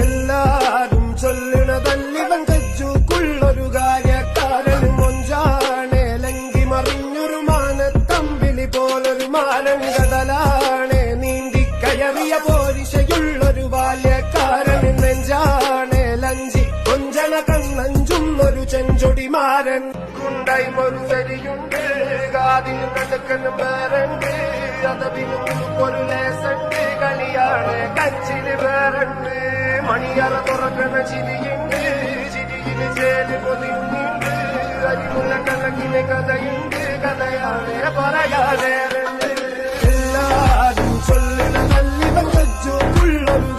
എല്ലാരും ചൊല്ലണതല്ലിവൻ കജ്ജുക്കുള്ളൊരു കാര്യക്കാരൻ മൊഞ്ചാണ് ലങ്കി മറിഞ്ഞൊരു മാനത്തമ്പിളി പോലൊരു മാനൻ കടലാണ് നീന്തിക്കയറിയ പോരിശയുള്ളൊരു ബാല്യക്കാരൻ നെഞ്ചാണ് ലഞ്ചി കൊഞ്ചന കണ്ണഞ്ചുന്നൊരു ചെഞ്ചൊടിമാരൻ കുണ്ടായി ഒരു വരിയുണ്ട് കാതിന് കടുക്കന് പേരുണ്ട് അതവിന് ഒരു ലേസുണ്ട് കളിയാണ് കച്ചിന് പേരുണ്ട് മണിയറ തുറക്കണ ചിരിയുണ്ട് ചിരിയിന് ചേല് പൊതിഞ്ഞുണ്ട് അരിമുള്ള കലകിന് കഥയുണ്ട് കഥയാണ് പറയാനേറുണ്ട് എല്ലാരും ചൊല്ലണ നല്ലിവൻ കജ്ജുക്കുള്ളൊരു